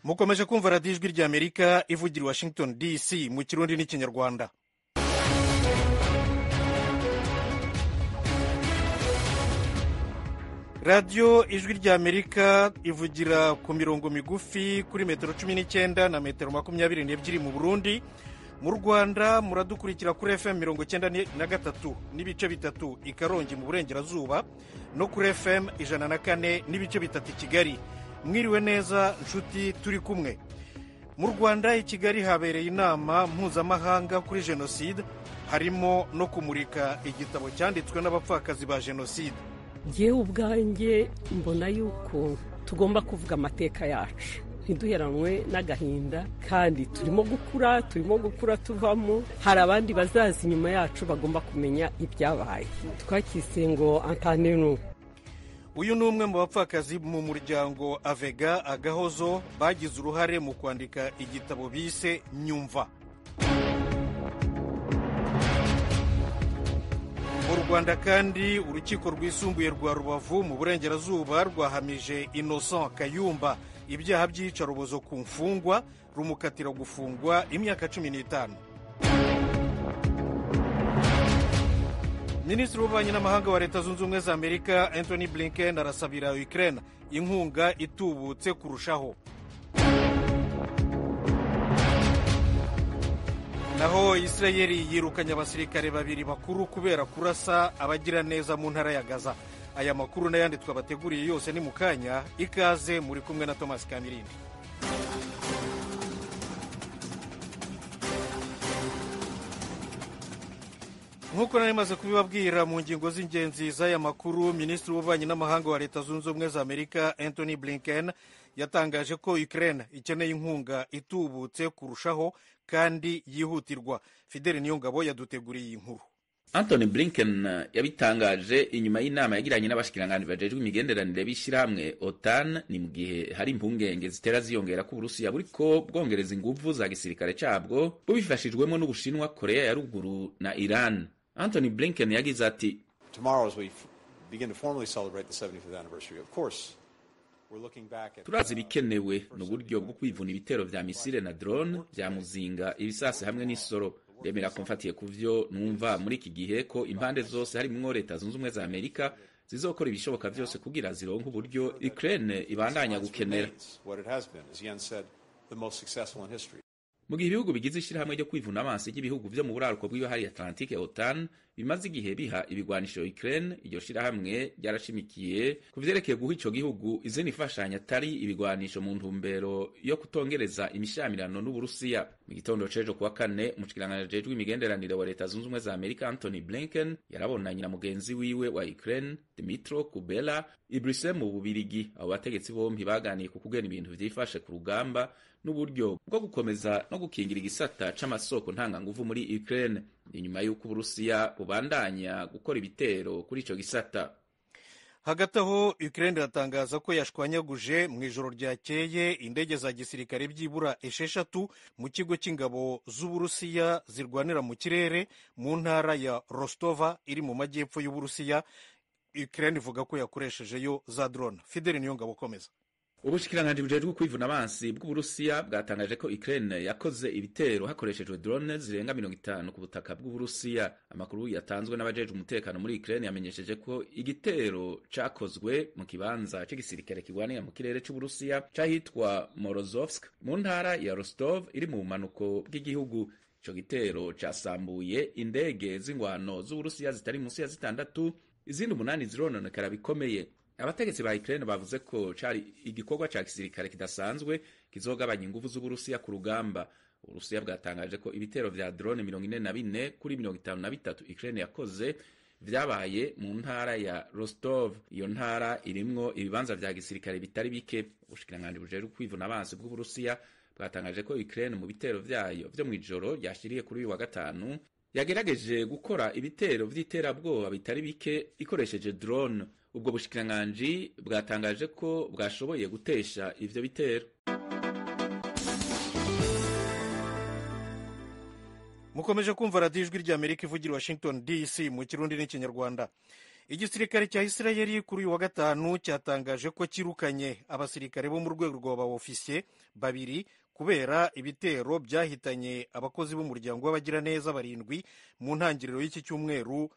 mukomeje kumva radiyo ijwi ry'amerika ivugira i washington dc mu kirundi n'ikinyarwanda. radiyo ijwi ry'amerika ivugira ku mirongo migufi kuri metero 19 na metero 22 mu burundi. mu rwanda muradukurikira kuri fm 93 n'ibice bitatu i karongi mu burengerazuba no kuri fm 104 n'ibice bitatu i kigali. mwiriwe neza nshuti turi kumwe. mu rwanda i kigali habereye inama mpuzamahanga kuri jenoside, harimo no kumurika igitabo cyanditswe n'abapfakazi ba jenoside. njyewe ubwanjye mbona yuko tugomba kuvuga amateka yacu ntiduheranwe n'agahinda, kandi turimo gukura tuvamo. hari abandi bazaza inyuma yacu bagomba kumenya ibyabaye. twakise ngo antanenu. uyu ni umwe mu bapfakazi mu muryango avega agahozo bagize uruhare mu kwandika igitabo bise nyumva. mu rwanda kandi urukiko rwisumbuye rwa rubavu mu burengerazuba rwahamije Innocent Kayumba ibyaha by'iyicarubozo ku mfungwa, rumukatira gufungwa imyaka 15. minisitiri w'ububanyi n'amahanga wa leta zunze ubumwe za amerika Anthony Blinken arasabira Ukraine inkunga itubutse kurushaho. naho Israeli yirukanye abasirikare babiri bakuru kubera kurasa abagira neza mu ntara ya Gaza. aya makuru n'ayandi twabateguriye yose ni mu kanya. ikaze, muri kumwe na Thomas Kamirindi. nk'uko nari maze kubibabwira mu ngingo z'ingenzi z'aya makuru, minisitiri w'ububanyi n'amahanga wa leta zunze ubumwe za amerika Anthony Blinken yatangaje ko Ukraine ikeneye inkunga itubutse kurushaho kandi yihutirwa. Fideli Niyongabo yaduteguriye iyi nkuru. Anthony Blinken yabitangaje inyuma y'inama yagiranye n'abashikiranganji bajejwe imigenderanire b'ishirahamwe OTAN, ni mu gihe hari impungenge zitera ziyongera ko Uburusiya buriko bwongereza inguvu za gisirikare cabwo bubifashijwemo n'Ubushinwa, Korea ya ruguru na Iran. Anthony Blinken yagize ati, turazi ibikenewe n'uburyo bwo kwivuna ibitero vya misile na drone vya muzinga, ibisase hamwe n'isoro. ndemera ko mfatiye ku vyo numva muri iki gihe ko impande zose harimwo leta zunze ubumwe za Amerika zizokora ibishoboka vyose kugira zironke uburyo Ukraine ibandanya gukenera. mu gihe ibihugu bigize ishirahamwe ryo kwivuna amaso ry'ibihugu vyo mu buraruko bw'ibahari Atlantique OTAN bimaze igihe biha ibigwanisho Ukraine, iryo shirahamwe ryarashimikiye ku vyerekeye guha ico gihugu izindi mfashanyo atari ibigwanisho mu ntumbero yo kutongereza imishamirano n'Uburusiya. mu gitondo c'ejo kuwa kane, umushikiranganji ajejwe imigenderanire wa leta zunze ubumwe za Amerika Anthony Blinken yarabonanye na mugenzi wiwe wa Ukraine Dmytro Kuleba i Bruxelles mu Bubirigi. abo bategetsi bompi baganiye ku kugena ibintu vyifashe ku rugamba n'uburyo bwo gukomeza no gukingira igisata c'amasoko ntanganguvu muri Ukraine, inyuma y'uko Uburusiya bubandanya gukora ibitero kuri ico gisata. hagati aho Ukraine iratangaza ko yashwanyaguje mu ijoro ryakeye indege za gisirikare byibura 6 mu kigo cy'ingabo z'Uburusiya zirwanira mu kirere mu ntara ya Rostova iri mu majyepfo y'Uburusiya. Ukraine ivuga ko yakoreshejeyo za drone. Fideli Niyongabo komeza. ubushikiranganji bujejwe kwivuna abansi bw'Uburusiya bwatangaje ko Ukraine yakoze ibitero hakoreshejwe drone zirenga 50 ku butaka bw'Uburusiya. amakuru yatanzwe n'abajejwe umutekano muri Ukraine yamenyesheje ko igitero cakozwe mu kibanza c'igisirikare kigwanira mu kirere c'Uburusiya cahitwa Morozovsk mu ntara ya Rostov iri mu bumanuko bw'igihugu. ico gitero casambuye indege z'ingwano z'Uburusiya zitari munsi ya 6, izindi 8 zirononekara bikomeye. abategetsi ba Ukraine bavuze ko cari igikorwa ca gisirikare kidasanzwe kizogabanya inguvu z'Uburusiya ku rugamba. Uburusiya bwatangaje ko ibitero vya drone 44 kuri 53 Ukraine yakoze vyabaye mu ntara ya Rostov. iyo ntara irimwo ibibanza vya gisirikare bitari bike. ubushikiranganji bujejwe kwivuna abansi bw'Uburusiya bwatangaje ko Ukraine mu bitero vyayo vyo mw'ijoro ryashiriye kuri uyu wa gatanu yagerageje gukora ibitero vy'iterabwoba bitari bike ikoresheje drone. ubwo bushikiranganji bwatangaje ko bwashoboye gutesha ivyo bitero. mukomeje kumva radiyo ijwi ry'Amerika ivugira Washington DC mu kirundi n'ikinyarwanda. igisirikare cya Isirayeli kuri uyu wa gatanu cyatangaje ko kirukanye abasirikare bo mu rwego rwa ofisiye babiri kubera ibitero byahitanye abakozi b'umuryango w'abagiraneza barindwi mu ntangiriro y'iki cyumweru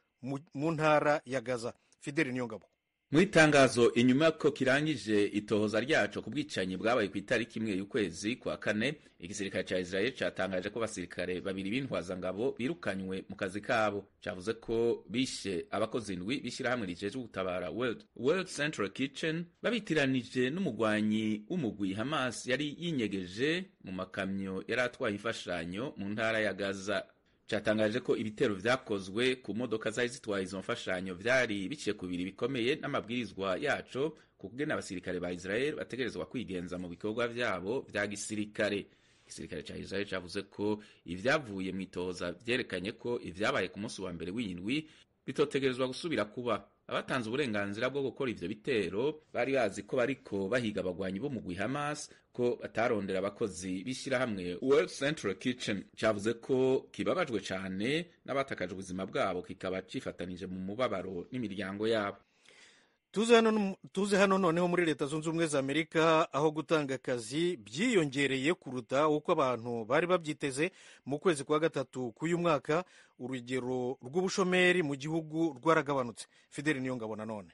mu ntara ya Gaza. Fideli Niyongabo. Mu itangazo inyuma ko kirangije itohoza ryaco ku bwicanyi bwabaye ku itariki imwe y'ukwezi kwa kane, igisirikare ca Israel catangaje ko abasirikare babiri b'intwazangabo birukanywe mu kazi kabo. Cavuze ko bishe abakozi indwi b'ishirahamwe rijejwe gutabara World Central Kitchen babitiranije n'umugwanyi w'umugwi Hamas yari yinyegeje mu makamyo yari atwaye imfashanyo mu ntara ya Gaza. Catangaje ko ibitero vyakozwe ku modoka zari zitwaye izo mfashanyo vyari biciye ku bibiri bikomeye n'amabwirizwa yaco kugena abasirikare ba Israel bategerezwa kwigenza mu bikorwa vyabo vya gisirikare. Igisirikare ca Israel cavuze ko ivyavuye mu itohoza vyerekanye ko ivyabaye ku munsi wa mbere w'indwi bitotegerezwa gusubira kuba. Abatanze uburenganzira bwo gukora ivyo bitero bari bazi ko bariko bahiga abagwanyi bo mu mugwi Hamas, ko batarondera abakozi b'ishirahamwe World Central Kitchen. Cavuze ko kibabajwe cane n'abatakaje ubuzima bwabo, kikaba cifatanije mu mubabaro n'imiryango yabo. Tuze hano noneho muri Leta Zunze Ubumwe za Amerika, aho gutanga akazi byiyongereye kuruta uko abantu bari babyiteze mu kwezi kwa gatatu k'uyu mwaka. Urugero rw'ubushomeri mu gihugu rwaragabanutse. Fideli Niyongabo. None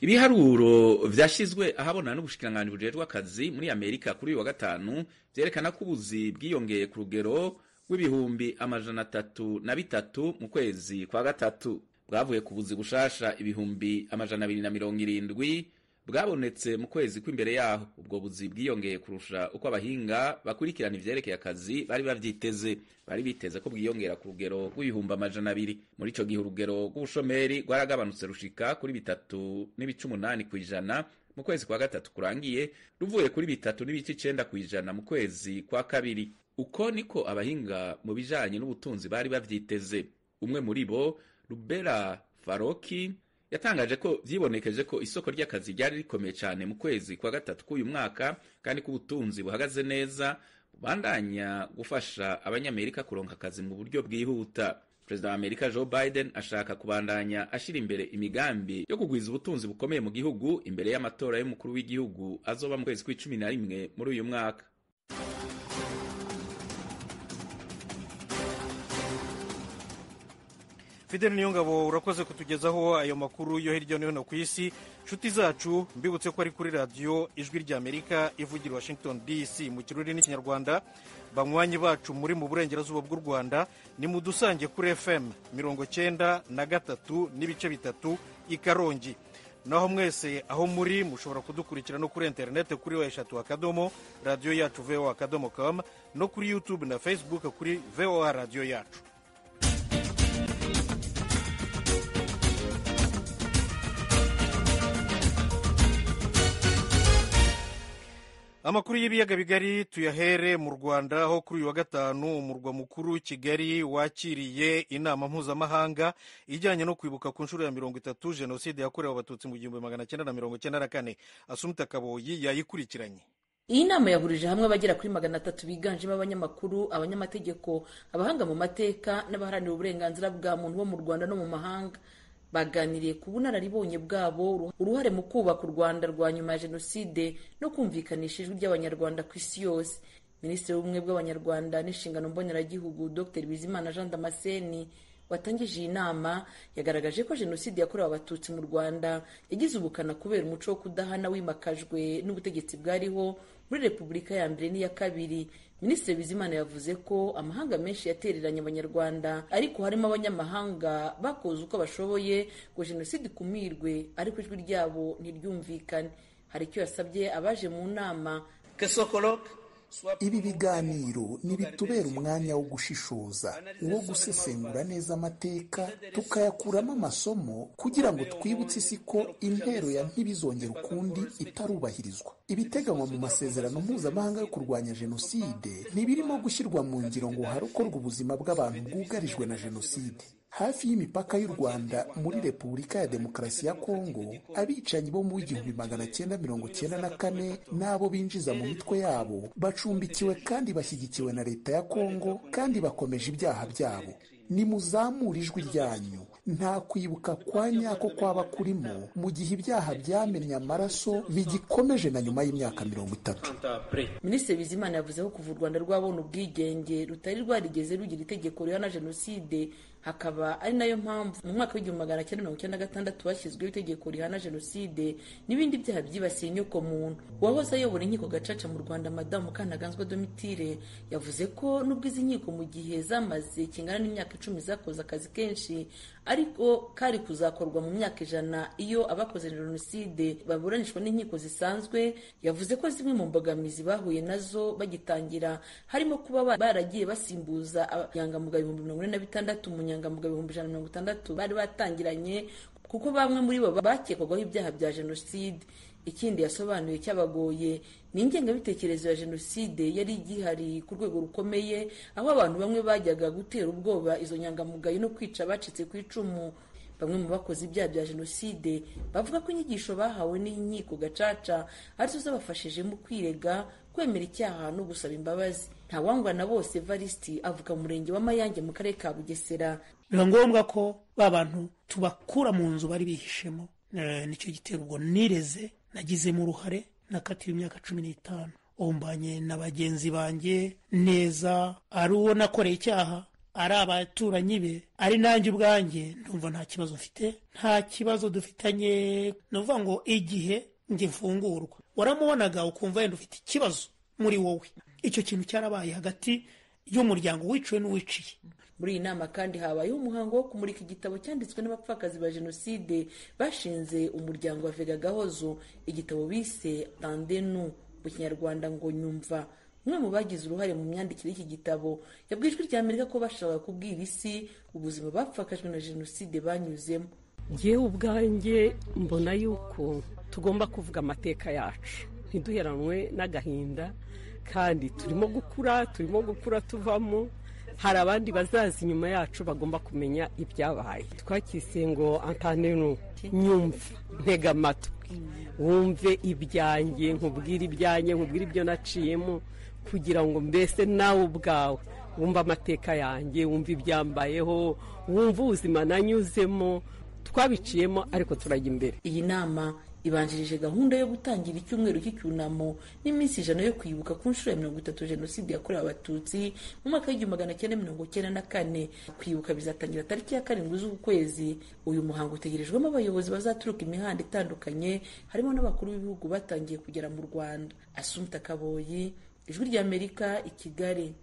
ibiharuro vyashizwe ahabona n'ubushikiranganji bujejwe akazi muri Amerika kuri uyu wa gatanu vyerekana ko ubuzi bwiyongeye ku rugero rw'ibihumbi 303 mu kwezi kwa gatatu. Bwavuye ku buzi bushasha ibihumbi 270 bwabonetse mu kwezi kw'imbere yaho. Ubwo buzi bwiyongeye kurusha uko abahinga bakurikirana ivyerekeye akazi bari bavyiteze. Bari biteze ko bwiyongera ku rugero rw'ibihumbi 200. Muri ico gihe urugero rw'ubushomeri rwaragabanutse rushika kuri 3.8% mu kwezi kwa gatatu kurangiye, ruvuye kuri 3.9% mu kwezi kwa kabiri. Uko niko abahinga mu bijanye n'ubutunzi bari bavyiteze. Umwe muri bo, Rubera Faroki, yatangaje ko vyibonekeje ko isoko ry'akazi ryari rikomeye cyane mu kwezi kwa gatatu k'uyu mwaka, kandi ko ubutunzi buhagaze neza bubandanya gufasha abanyamerika kuronka akazi mu buryo bwihuta. Perezida wa Amerika Joe Biden ashaka kubandanya ashira imbere imigambi yo kugwiza ubutunzi bukomeye mu gihugu imbere y'amatora y'umukuru w'igihugu azoba mu kwezi kwa 11 muri uyu mwaka. Fidel Niyongabo, urakoze kutugezaho ayo makuru yo hirya no hino ku isi. Nshuti zacu, mbibutse ko ari kuri radiyo Ijwi ry'Amerika ivugira Washington DC mu Kirundi n'Ikinyarwanda. Banywanyi bacu muri mu burengerazuba bw'u Rwanda ni mudusange kuri FM 93.3 i Karongi. Naho mwese aho muri mushobora kudukurikira no kuri internet kuri @, radio yacu voa.com, no kuri YouTube na Facebook kuri VOA radio yacu. Amakuru y'ibiyaga bigari tuyahere mu Rwanda, aho kuri uyu wa gatanu umurwa mukuru Kigali wakiriye inama mpuzamahanga ijyanye no kwibuka ku nshuro ya 30 Jenoside yakorewe Abatutsi mu 1994. Asumta Kaboyi yayikurikiranye. Iyi nama yahurije hamwe abagera kuri 300 biganjemo abanyamakuru, abanyamategeko, abahanga mu mateka n'abaharanira uburenganzira bwa muntu bo mu Rwanda no mu mahanga. Baganiriye ku bunararibonye bwabo, uruhare mu kubaka u Rwanda rwa nyuma ya Jenoside no kumvikanisha ijwi ry'Abanyarwanda ku isi yose. Minisitiri w'ubumwe bw'Abanyarwanda n'inshingano mboneragihugu Dr Bizimana Jean Damascene watangije iyi nama yagaragaje ko Jenoside yakorewe Abatutsi mu Rwanda yagize ubukana kubera umuco wo kudahana wimakajwe n'ubutegetsi bwariho muri Repubulika ya mbere n'iya kabiri. Minisitiri Bizimana yavuze ko amahanga menshi yatereranye Abanyarwanda, ariko harimo abanyamahanga bakoze uko bashoboye ngo Jenoside ikumirwe, ariko ijwi ryabo ntiryumvikane. Hari icyo yasabye abaje mu nama. Ibi biganiro nibitubera umwanya wo gushishoza, uwo gusesengura neza amateka tukayakuramo amasomo, kugira ngo twibutse isi ko intero ya ntibizongera ukundi itarubahirizwa. Ibiteganywa mu masezerano mpuzamahanga yo kurwanya Jenoside ntibirimo gushyirwa mu ngiro ngo harokorwe ubuzima bw'abantu bwugarijwe na Jenoside. Hafi y'imipaka y'u Rwanda muri Repubulika ya Demokarasi ya Kongo, abicanyi bo mu 1994 n'abo binjiza mu mitwe yabo bacumbikiwe kandi bashyigikiwe na leta ya Kongo, kandi bakomeje ibyaha byabo. nimuzamure ijwi ryanyu. Nta kwibuka kwa nyako kwaba kurimo mu gihe ibyaha byamennye amaraso bigikomeje na nyuma y'imyaka 30. Minisitiri Bizimana yavuze ko kuva u Rwanda rwabona ubwigenge rutari rwarigeze rugira itegeko rihana jenoside, hakaba ari nayo mpamvu mu mwaka w'1996 hashyizweho itegeko rihana jenoside n'ibindi byaha byibasiye inyoko muntu. Uwahoze ayobora inkiko gacaca mu Rwanda Madamu Kantaganzwa Domitire yavuze ko nubwo izi nkiko mu gihe zamaze kingana n'imyaka 10 zakoze akazi kenshi, ariko kari kuzakorwa mu myaka 100 iyo abakoze jenoside baburanishwa n'inkiko zisanzwe. Yavuze ko zimwe mu mbogamizi bahuye nazo bagitangira harimo kuba baragiye basimbuza abanyangamugayo 46 mu nyangamugayo 160 bari batangiranye, kuko bamwe muri bo bakekwagaho ibyaha bya jenoside. Ikindi yasobanuye cyabagoye ni ingengabitekerezo ya jenoside yari igihari ku rwego rukomeye, aho abantu bamwe bajyaga gutera ubwoba izo nyangamugayo no kwica abacitse ku icumu. Bamwe mu bakoze ibyaha bya jenoside bavuga ko inyigisho bahawe n'inkiko gacaca arizo zabafashije mu kwirega, kwemera icyaha no gusaba imbabazi. Ntawangwa na bose Evariste avuga mu murenge wa Mayange mu karere ka Bugesera. Biba ngombwa ko babantu tubakura mu nzu bari bihishemo. Nicyo gitero ubwo nireze nagizemo uruhare, nakatiwe imyaka 15. Ombanye na bagenzi banjye neza, ari uwo nakoreye icyaha, ari abaturanyi be, ari nanjye ubwanjye, ndumva nta kibazo mfite, nta kibazo dufitanye. Nuvuga ngo igihe nge mfungurwa waramubonaga ukumva yenda ufite ikibazo muri wowe. Icyo kintu cyarabaye hagati y'umuryango wiciwe n'uwiciye. Muri iyi nama kandi habayeho umuhango wo kumurika igitabo cyanditswe n'abapfakazi ba jenoside bashinze umuryango wa Vega Gahozo. Igitabo bise Tandenu mu Kinyarwanda ngo nyumva. Umwe mu bagize uruhare mu myandikire y'iki gitabo yabwiye Ijwi ry'Amerika ko bashaka kubwira isi ubuzima bapfakajwe na jenoside banyuzemo. Njyewe ubwanjye mbona yuko tugomba kuvuga amateka yacu, ntiduheranwe n'agahinda, kandi turimo gukura tuvamo. Hari abandi bazaza inyuma yacu bagomba kumenya ibyabaye. Twakise ngo Antandenu, nyumva, ntega amatwi, wumve ibyanjye, nkubwire ibyanjye, nkubwire ibyo naciyemo, kugira ngo mbese nawe ubwawe wumva amateka yanjye, wumva ibyambayeho, wumva ubuzima nanyuzemo, twabiciyemo ariko turajya imbere. Iyi nama ibanjirije gahunda yo gutangira icyumweru cy'icyunamo n'iminsi 100 yo kwibuka ku nshuro ya 30 jenoside yakorewe abatutsi mu mwaka w'1994. Kwibuka bizatangira tariki ya 7 z'ukwezi. Uyu muhango utegerejwemo abayobozi bazaturuka imihanda itandukanye, harimo n'abakuru b'ibihugu batangiye kugera mu Rwanda. Assumpta Kaboyi, Ijwi ry'Amerika, i Kigali.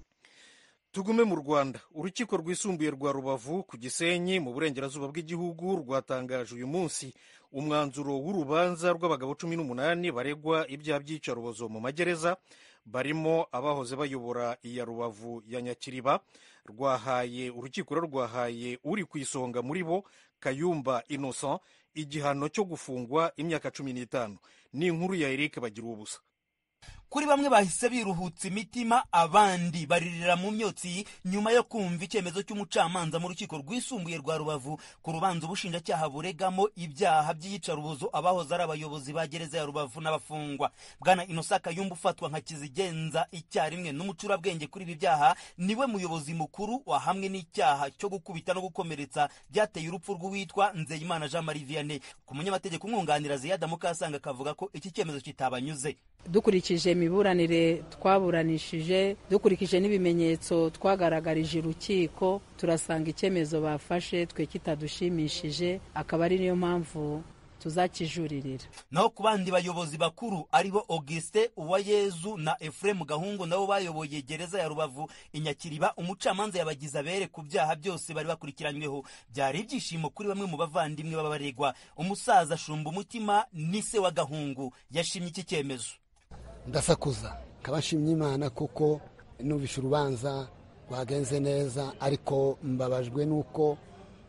Tugume mu Rwanda. Urukiko rwisumbuye rwa Rubavu ku Gisenyi mu burengerazuba bw'igihugu rwatangaje uyu munsi umwanzuro w'urubanza rw'abagabo 18 baregwa ibyaha by'iyicarubozo mu magereza, barimo abahoze bayobora iya Rubavu ya Nyakiriba. Urukiko rwahaye uri ku isonga muri bo, Kayumba Innocent, igihano cyo gufungwa imyaka 15. Ni inkuru ya Eric Bagiruwubusa. Kuri bamwe bahise biruhutsa imitima, abandi baririra mu myotsi nyuma yo kumva icyemezo cy'umucamanza mu rukiko rwisumbuye rwa Rubavu ku rubanza ubushinjacyaha buregamo ibyaha by'iyicarubozo abahoze ari abayobozi ba gereza ya Rubavu n'abafungwa. Bwana Innocent Kayumba ufatwa nka kizigenza icyarimwe n'umucurabwenge kuri ibi byaha, niwe muyobozi mukuru wahamwe n'icyaha cyo gukubita no gukomeretsa byateye urupfu rw'uwitwa Nzeyimana Jean Marie Vianney. Ku munyamategeko umwunganira Ziyada Mukasanga akavuga ko iki cyemezo kitabanyuze. Dukurikije imiburanire twaburanishije, dukurikije n'ibimenyetso twagaragarije urukiko, turasanga icyemezo bafashe twe kitadushimishije, akaba ari niyo mpamvu tuzakijuririra. Naho ku bandi bayobozi bakuru aribo Auguste Uwayezu na Ephraim Gahungu nabo bayoboye gereza ya Rubavu Inyakiriba, umucamanza yabagiza bere ku byaha byose bari bakurikiranyweho. Byari ibyishimo kuri bamwe mu bavandimwe b'abaregwa. Umusaza Shumba Umutima ni se wa Gahungu yashimye iki cyemezo. Ndasakuza kabashimye Imana kuko nubisha urubanza rwagenze neza, ariko mbabajwe nuko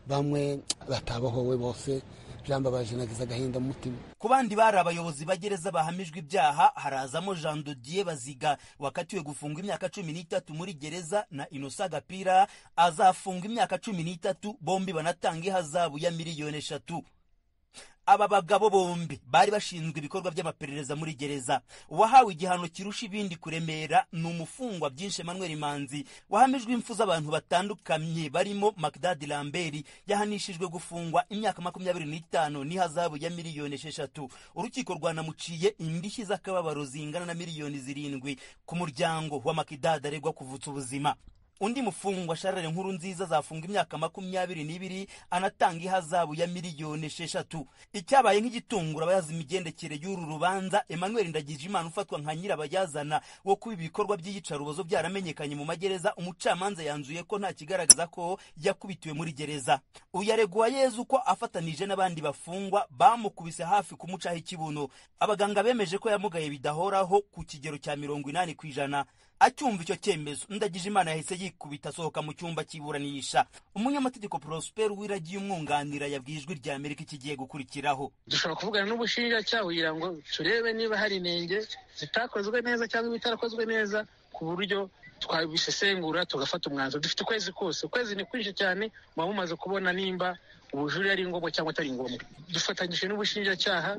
bamwe batabohowe bose, byambabaje nagize agahinda mu mutima. Ku bandi bari abayobozi bagereza bahamijwe ibyaha harazamo Jean Dodier Baziga wakatiwe gufungwa imyaka 13 muri gereza, na Innocent Gapira azafungwa imyaka 13, bombi banatanga ihazabu ya miliyoni 3. aba bagabo bombi bari bashinzwe ibikorwa by'amaperereza muri gereza. Uwahawe igihano kirusha ibindi kuremera ni umufungwa Byinshi Emmanuel Manzi wahamijwe impfu z'abantu batandukanye barimo Magdad Lambert yahanishijwe gufungwa imyaka 25 n'ihazabu ya miliyoni 6. Urukiko rwanamuciye indishyi z'akababaro zingana na miliyoni 7 ku muryango wa Magdad aregwa kuvutsa ubuzima. Undi mufungwa Charles Nkurunziza zafunga imyaka 22 anatanga ihazabu ya miliyoni 6. Icyabaye nk'igitungura abayazi imigendekere y'uru rubanza, Emmanuel Ndagijimana ufatwa nka nyirabayazana wo kuba ibikorwa by'iyicarubozo byaramenyekanye mu magereza, umucamanza yanzuye ko nta kigaragaza ko yakubitiwe muri gereza. Uyaregwa Yezu ko afatanije n'abandi bafungwa bamukubise hafi kumucaho ikibuno. Abaganga bemeje ko yamugaye bidahoraho ku kigero cya 80%. Acyumva icyo cyemezo, Ndagijimana yahise yikubita asohoka mu cyumba cy'iburanisha. Umunyamategeko Prosper Wiragiye umwunganira yabwiye Ijwi rya Amerika ikigiye gukurikiraho. Dushobora kuvugana n'ubushinjacyaha kugira ngo turebe niba hari inenge zitakozwe neza cyangwa ibitarakozwe neza, ku buryo twabisesengura tugafata umwanzuro. Dufite ukwezi kose, ukwezi ni kwinshi cyane, muba mumaze kubona nimba ubujurire ari ngombwa cyangwa atari ngombwa. Dufatanyije n'ubushinjacyaha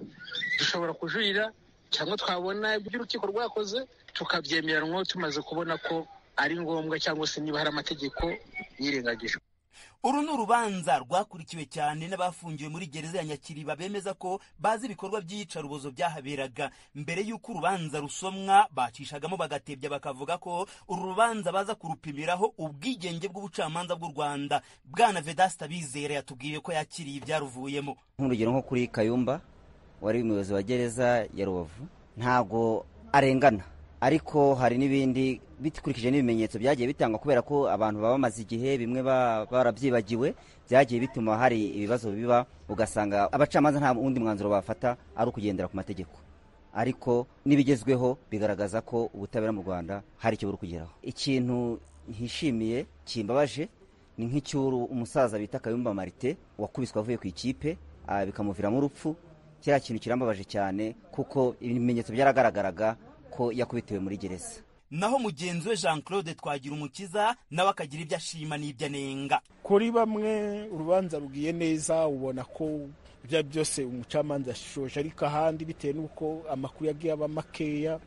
dushobora kujurira cyangwa twabona iby'urukiko rwakoze tukabyemeranwa tumaze kubona ko ari ngombwa cyangwa se niba hari amategeko yirengagijwe. Uru ni urubanza rwakurikiwe cyane n'abafungiwe muri gereza ya Nyakiriba bemeza ko bazi ibikorwa by'iyicarubozo byahaberaga. Mbere y'uko urubanza rusomwa bacishagamo bagatebya bakavuga ko uru rubanza baza kurupimiraho ubwigenge bw'ubucamanza bw'u Rwanda. Bwana Vedaste Bizera yatubwiye ko yakiriye ibyaruvuyemo. Nk'urugero nko kuri Kayumba wari umuyobozi wa gereza ya Rubavu, ntago arengana, ariko hari n'ibindi bikurikije n'ibimenyetso byagiye bitangwa kubera ko abantu baba bamaze igihe bimwe barabyibagiwe, byagiye bituma hari ibibazo biba, ugasanga abacamanza nta wundi mwanzuro bafata ari ukugendera ku mategeko. Ariko nibigezweho bigaragaza ko ubutabera mu Rwanda hari icyo buri kugeraho. Ikintu nkishimiye kimbabaje ni nk'icyuru umusaza bita Kayumba Marite wakubiswe avuye ku ikipe bikamuviramo urupfu. Kiriya kintu kirambabaje cyane kuko ibimenyetso byaragaragaraga ko yakubitiwe muri gereza. Naho mugenzi we Jean Claude Twagirumukiza nawe akagira ibyo ashima n'ibyo anenga. Kuri bamwe urubanza rugiye neza, ubona ko ibyo byose umucamanza ashoje, ariko ahandi bitewe n'uko amakuru yagiye aba makeya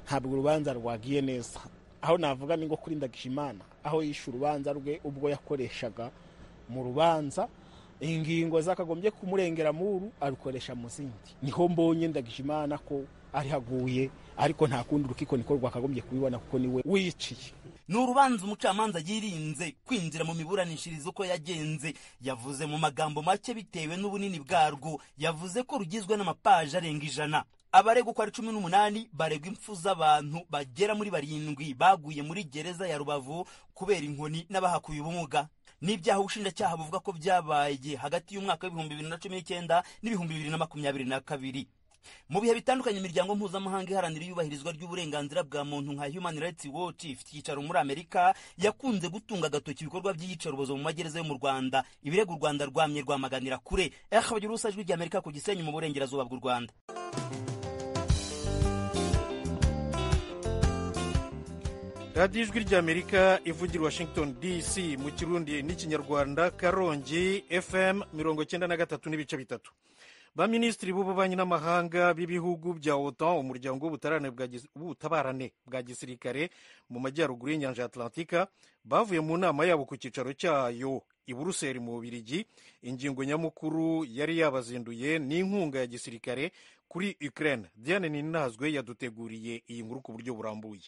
ntabwo urubanza rwagiye neza. Aho navuga ni ngo kuri Ndagijimana, aho yishe urubanza rwe ubwo yakoreshaga mu rubanza ingingo zakagombye kumurengera muru arukoresha mu zindi. Niho mbonye Ndagijimana ko ari haguye, ariko nta kundi urukiko niko rwakagombye kubibona kuko niwe wiciye. Ni urubanza umucamanza yirinze kwinjira mu miburanishirizo uko yagenze. Yavuze mu magambo make bitewe n'ubunini bwarwo, yavuze ko rugizwe n'amapaje arenga 100. Abaregwa uko ari 18 baregwa impfu z'abantu bagera muri 7 baguye muri gereza ya Rubavu kubera inkoni n'abahakuye ubumuga. N'ibyaha ubushinjacyaha buvuga ko byabaye hagati y'umwaka wa 2019 n'2022. Mu bihe bitandukanye imiryango mpuzamahanga iharanira iyubahirizwa ry'uburenganzira bwa muntu nka Human Rights Watch ifite icyicaro muri Amerika yakunze gutunga agatoki ibikorwa by'iyicarubozo mu magereza yo mu Rwanda. Ibirego u Rwanda rwamye rwamaganira kure. Bagira urusajwi ry'Amerika ku Gisenyi mu burengerazuba bw'u Rwanda. radiyo ijwi ry'Amerika ivugira Washington DC mu Kirundi n'Ikinyarwanda, Karongi FM 93 n'ibice bitatu. Baminisitiri b'ububanyi n'amahanga b'ibihugu bya OTAN, umuryango w'ubutabarane bwa gisirikare mu majyaruguru y'inyanja ya Atlantika, bavuye mu nama yabo ku cyicaro cyayo i Buruseli mu Bubiligi. Ingingo nyamukuru yari yabazinduye n'inkunga ya gisirikare kuri Ukraine. Diane Ninazwe yaduteguriye iyi nkuru ku buryo burambuye.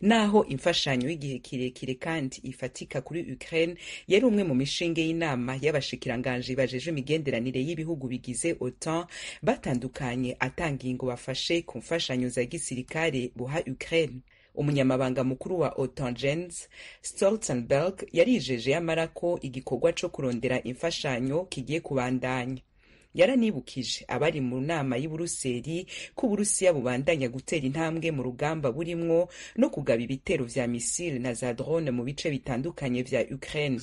Naho imfashanyo y'igihe kirekire kandi ifatika kuri Ukraine yari umwe mu mishinge y'inama y'abashikiranganje bajeje imigenderanire y'ibihugu bigize OTAN, batandukanye atanga ingo bafashe ku mfashanyo za gisirikare buha Ukraine. Umunyamabanga mukuru wa OTAN Jens Stoltenberg yarijeje yamara ko igikorwa cyo kurondera imfashanyo kigiye kubandanya. Yaranibukije abari mu nama y'I Buruseli ko Uburusiya bubandanya gutera intambwe mu rugamba burimwo no kugaba ibitero vya misile na za drone mu bice bitandukanye vya Ukraine.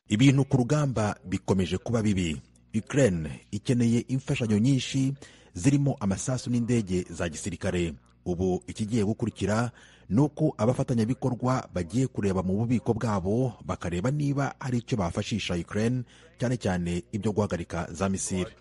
Ibintu ku rugamba bikomeje kuba bibi. Ukraine ikeneye imfashanyo nyinshi zirimo amasasu n'indege za gisirikare. ubu ikigiye gukurikira ni uko abafatanyabikorwa bagiye kureba mu bubiko bwabo bakareba niba hari icyo bafashisha Ukraine, cyane cyane ibyo guhagarika za misile.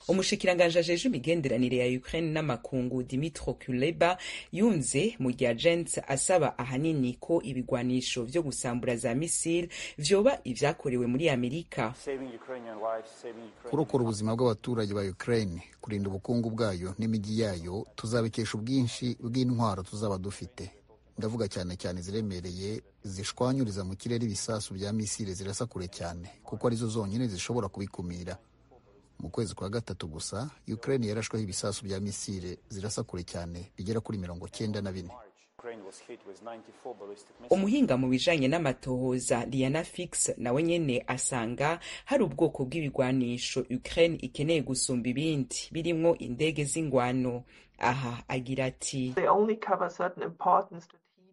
Umushikiranganje ajeje imigenderanire ya Ukraine n'amakungu Dmytro Kuleba yunze mu gihe Agence asaba ahanini ko ibigwanisho vyo gusambura za misile vyoba ivyakorewe muri Amerika. Kurokora ubuzima bw'abaturage ba Ukraine, kurinda ubukungu bwayo n'imijyi yayo, tuzabikesha ubwinshi bw'intwaro tuzaba dufite. Ndavuga cyane cyane ziremereye zishwanyuriza mu kirere ibisasu bya misile zirasa kure cyane, kuko arizo zonyine zishobora kubikumira. Mu kwezi kwa gatatu gusa Ukraine yarashweho ibisasu bya misile zirasa kure cyane bigera kuri 94. Umuhinga mu bijanye n'amatohoza Liana Fix nawe nyene asanga hari ubwoko bw'ibigwanisho Ukraine ikeneye gusumba ibindi birimwo indege z'ingwano. Aha agira ati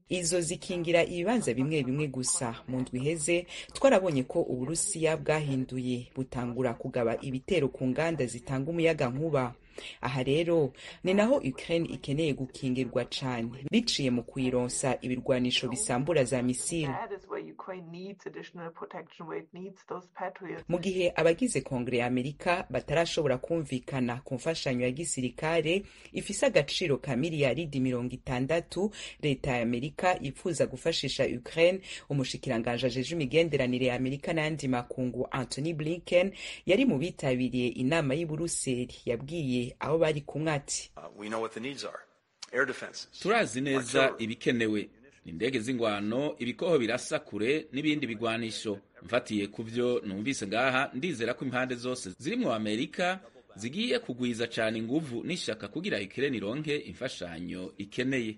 izo zikingira ibibanza bimwe bimwe gusa. Mu ndwi iheze twarabonye ko Uburusiya bwahinduye butangura kugaba ibitero ku nganda zitanga umuyaga nkuba. Aha rero ni naho Ukraine ikeneye gukingirwa cane biciye mu kuyironsa ibirwanisho bisambura za misile. Mu gihe abagize Kongre ya Amerika batarashobora kumvikana ku mfashanyo ya gisirikare ifise agaciro ka miliyaridi 60, leta ya Amerika ipfuza gufashisha Ukraine, umushikiranganje ajeje imigenderanire ya Amerika n'andi makungu Anthony Blinken yari mu bitabiriye inama y'i Buruseli yabwiye aho bari kumwe ati turazi neza ibikenewe, indege z'ingwano, ibikoho birasa kure n'ibindi bigwanisho. Mfatiye kuvyo numvise ngaha, ndizera ko impande zose zirimwo Amerika zigiye kugwiza cane inguvu n'ishaka kugira Ukraine ironke imfashanyo ikeneye.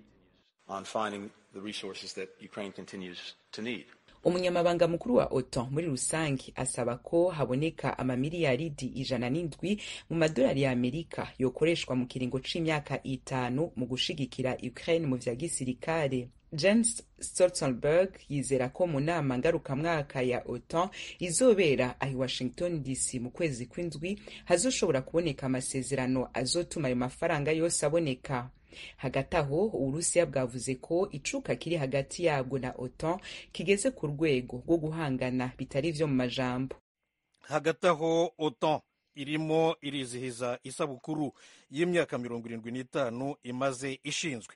Umunyamabanga mukuru wa OTAN muri rusangi asaba ko haboneka amamiliyaridi 107 mu madolari ya Amerika yokoreshwa mu kiringo c'imyaka 5 mu gushigikira Ukraine mu vya gisirikare. Jens Stoltenberg yizera ko mu nama ngarukamwaka ya OTAN izobera ahi Washington DC mu kwezi kw'indwi hazoshobora kuboneka amasezerano azotuma ayo mafaranga yose aboneka. Hagati aho Uburusiya bwavuze ko icuka kiri hagati yabwo na OTAN kigeze ku rwego rwo guhangana bitari vyo mu majambo. Hagati aho OTAN irimo irizihiza isabukuru y'imyaka 75 imaze ishinzwe.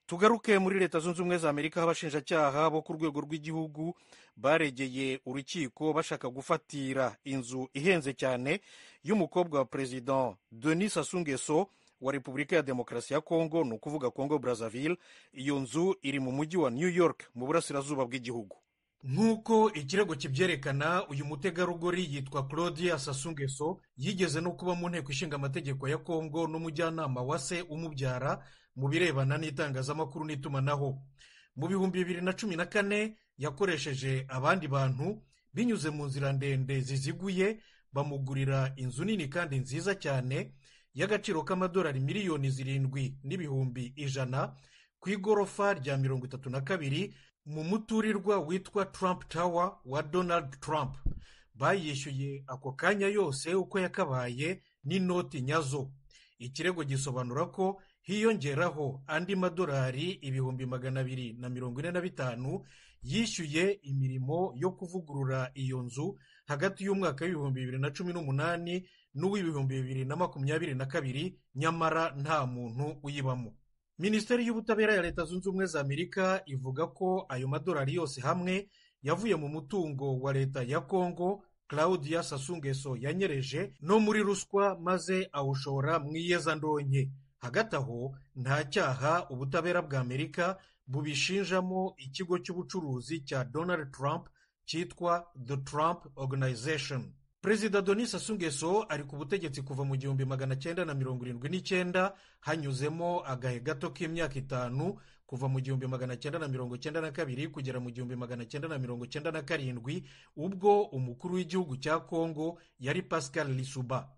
Tugaruke muri Leta Zunze Ubumwe za Amerika, abashinjacyaha bo ku rwego rw'igihugu baregeye urukiko bashaka gufatira inzu ihenze cyane y'umukobwa wa President Denis Sassou Nguesso wa Repubulika ya Demokarasi ya Kongo, ni ukuvuga Congo Brazzaville. Iyo nzu iri mu mujyi wa New York mu burasirazuba bw'igihugu. Nk'uko ikirego kibyerekana, uyu mutegarugori yitwa Claudia Sassou Nguesso, yigeze no kuba mu nteko ishinga amategeko ya Kongo n'umujyanama wa se umubyara mu birebana n'itangazamakuru n'itumanaho. Mu 2014 yakoresheje abandi bantu binyuze mu nzira ndende ziziguye, bamugurira inzu nini kandi nziza cyane y'agaciro k'amadolari miliyoni 7,100 ku igorofa rya 32 mu muturirwa witwa Trump Tower wa Donald Trump. Bayishyuye ako kanya yose uko yakabaye n'inoti nyazo. Ikirego gisobanura ko hiyongeraho andi madolari 245,000 yishyuye imirimo yo kuvugurura iyo nzu hagati y'umwaka w'2018 n'uw'2022, nyamara nta muntu uyibamo. Minisiteri y'Ubutabera ya Leta Zunze Ubumwe za Amerika ivuga ko ayo madolari yose hamwe yavuye mu mutungo wa leta ya Kongo Claudia Sassou Nguesso yanyereje no muri ruswa, maze awushora mu iyezandonke. Hagati aho nta cyaha ubutabera bwa Amerika bubishinjamo ikigo cy'ubucuruzi cya Donald Trump cyitwa The Trump Organization. Perezida Denis Sassou Nguesso ari ku butegetsi kuva mu 1979, hanyuzemo agahe gato k'imyaka 5 kuva mu 1992 kugera mu 1997, ubwo umukuru w'igihugu cya Kongo yari Pascal Lissouba.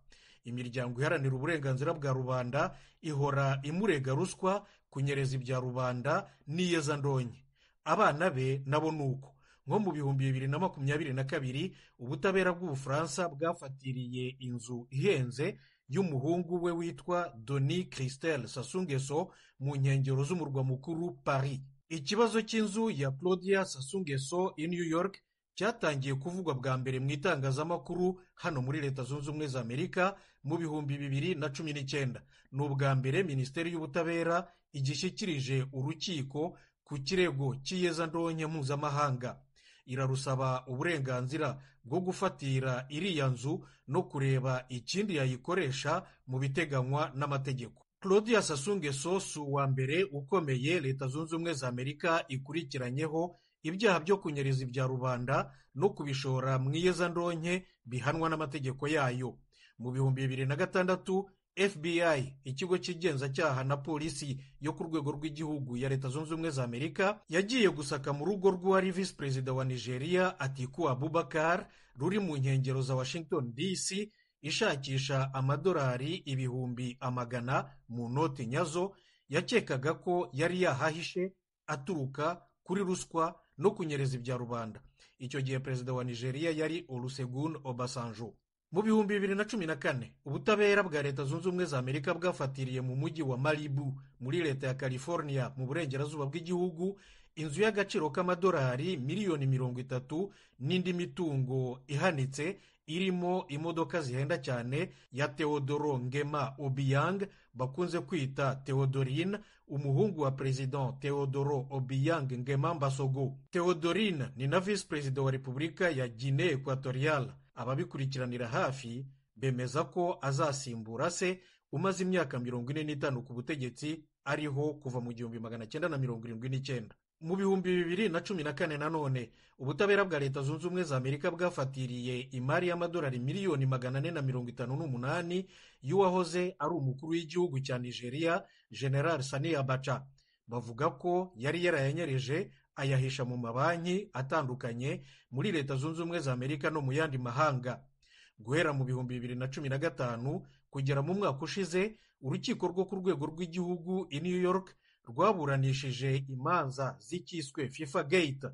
Imiryango iharanira uburenganzira bwa rubanda ihora imurega ruswa, kunyereza ibya rubanda n'iyezandonke. Abana be nabo nuko. nko mu 2022 ubutabera bw'Ubufaransa bwafatiriye inzu ihenze y'umuhungu we witwa Denis Christelle Sassou Nguesso mu nkengero z'umurwa mukuru Paris. Ikibazo cy'inzu ya Claudia Sassou Nguesso i New York cyatangiye kuvugwa bwa mbere mu itangazamakuru hano muri Leta Zunze Ubumwe za Amerika mu 2019. Ni ubwa mbere Minisiteri y'Ubutabera igishyikirije urukiko ku kirego cy'iyezandonke mpuzamahanga. Irarusaba uburenganzira bwo gufatira iriya nzu no kureba ikindi yayikoresha mu biteganywa n'amategeko. Claudia Sassou Nguesso si uwa mbere ukomeye Leta Zunze Ubumwe za Amerika ikurikiranyeho ibyaha byo kunyereza ibya rubanda no kubishora mu iyezandonke bihanwa n'amategeko yayo. Mu 2006 FBI, ikigo cy'igenzacyaha na polisi yo ku rwego rw'igihugu ya Leta Zunze Ubumwe za Amerika, yagiye gusaka mu rugo rw'uwari visi perezida wa Nigeria Atiku Abubakar ruri mu nkengero za Washington DC, ishakisha amadolari 100,000 mu noti nyazo yakekaga ko yari yahahishe aturuka kuri ruswa no kunyereza ibya rubanda. Icyo gihe perezida wa Nigeria yari Olusegun Obasanjo. Mu 2014 ubutabera bwa Leta Zunze Ubumwe za Amerika bwafatiriye mu mujyi wa Malibu muri leta ya California mu burengerazuba bw'igihugu inzu y'agaciro k'amadolari miliyoni 30 n'indi mitungo ihanitse irimo imodoka zihenda cyane ya Teodoro Ngema Obiang bakunze kwita Theodorine, umuhungu wa President Teodoro Obiang Ngema Mbasogo. Theodorine ni na visi perezida wa Repubulika ya Guinea Equatorial. Ababikurikiranira hafi bemeza ko azasimbura se umaze imyaka 45 ku butegetsi ariho kuva mu 1979. Mu 2014 nanone ubutabera bwa Leta Zunze Ubumwe za Amerika bwafatiriye imari y'amadolari miliyoni 458 y'uwahoze ari umukuru w'igihugu cya Nigeria General Sani Abacha. Bavuga ko yari yarayanyereje ayahisha mu mabanki atandukanye muri Leta Zunze Ubumwe za Amerika no mu yandi mahanga. Guhera mu 2015 kugera mu mwaka ushize, urukiko rwo ku rwego rw'igihugu i New York rwaburanishije imanza z'icyiswe FIFA Gate,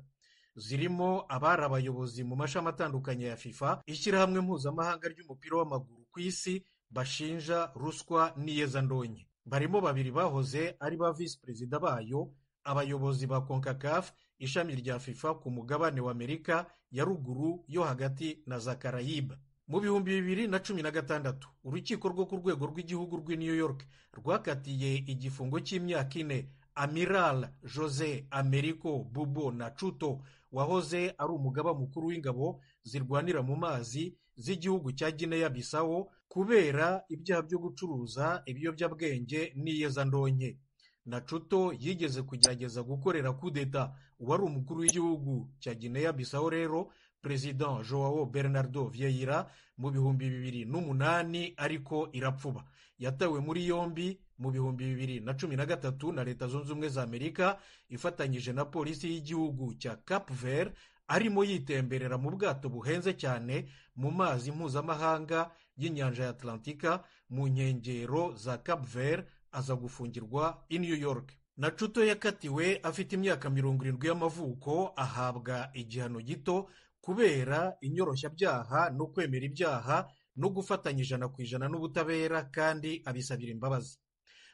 zirimo abari abayobozi mu mashami atandukanye ya FIFA, ishyirahamwe mpuzamahanga ry'umupira w'amaguru ku isi, bashinja ruswa n'iyezandonke. Barimo babiri bahoze ari ba visi perezida bayo, abayobozi ba CONCACAF, ishami rya FIFA ku mugabane wa Amerika ya ruguru yo hagati na za Caraïbes. Mu 2016 urukiko rwo ku rwego rw'igihugu rw'i New York rwakatiye igifungo cy'imyaka 4 Amiral Jose Americo Bubo Nachuto, wahoze ari umugaba mukuru w'ingabo zirwanira mu mazi z'igihugu cya Guinea Bissau, kubera ibyaha byo gucuruza ibiyobyabwenge n'iyezandonke. Nachuto yigeze kugerageza gukorera kudeta uwari umukuru w'igihugu cya Guinea Bissau rero President Joao Bernardo Vieira mu 2008, ariko irapfuba. Yatawe muri yombi mu 2013 na Leta Zunze Ubumwe za Amerika ifatanyije na polisi y'igihugu cya Cap Vert, arimo yitemberera mu bwato buhenze cyane mu mazi mpuzamahanga y'inyanja ya Atlantika mu nkengero za Cap Vert, aza gufungirwa i New York. Nachuto yakatiwe afite imyaka 70 y'amavuko, ahabwa igihano gito kubera inyoroshyabyaha no kwemera ibyaha no gufatanya 100% n'ubutabera, kandi abisabira imbabazi.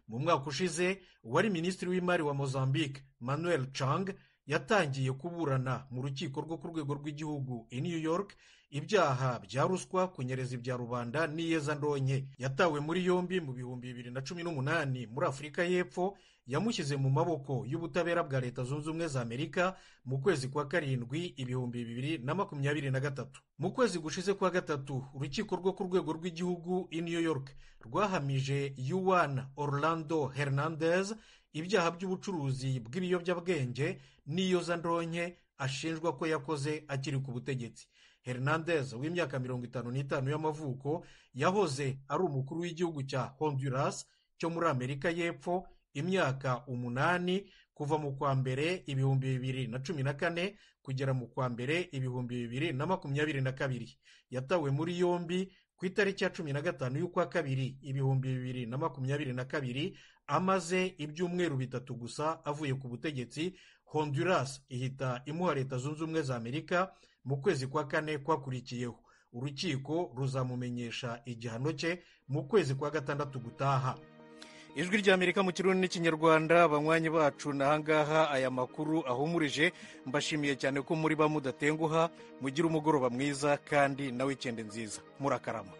Mu mwaka ushize uwari minisitiri w'imari wa Mozambique Manuel Chang yatangiye kuburana mu rukiko rwo ku rwego rw'igihugu i New York ibyaha bya ruswa, kunyereza ibya rubanda n'iyezandonke. Yatawe muri yombi mu 2018 muri Afurika y'Epfo, yamushyize mu maboko y'ubutabera bwa Leta Zunze Ubumwe za Amerika mu kwezi kwa karindwi 2023. Mu kwezi gushize kwa gatatu urukiko rwo ku rwego rw'igihugu i New York rwahamije Juan Orlando Hernandez ibyaha by'ubucuruzi bw'ibiyobyabwenge n'iyezandonke ashinjwa ko yakoze akiri ku butegetsi. Hernandez w'imyaka 55 y'amavuko yahoze ari umukuru w'igihugu cya Honduras cyo muri Amerika y'Epfo imyaka 8 kuva mu kwa mbere 2014 kugera mu kwa mbere 2022. Yatawe muri yombi ku itariki ya 15 y'ukwa kabiri 2022 amaze ibyumweru 3 gusa avuye ku butegetsi. Honduras ihita imuha Leta Zunze Ubumwe za Amerika mu kwezi kwa 4 kwakurikiyeho. Urukiko ruzamumenyesha igihano cye mu kwezi kwa 6 gutaha. Ijwi ry'Amerika mu Kirundi n'Ikinyarwanda. Abanywanyi bacu nahangaha aya makuru ahumurije. Mbashimiye cyane ko muri bamudatenguha. Mugira umugoroba mwiza kandi na weekend nziza. Murakarama.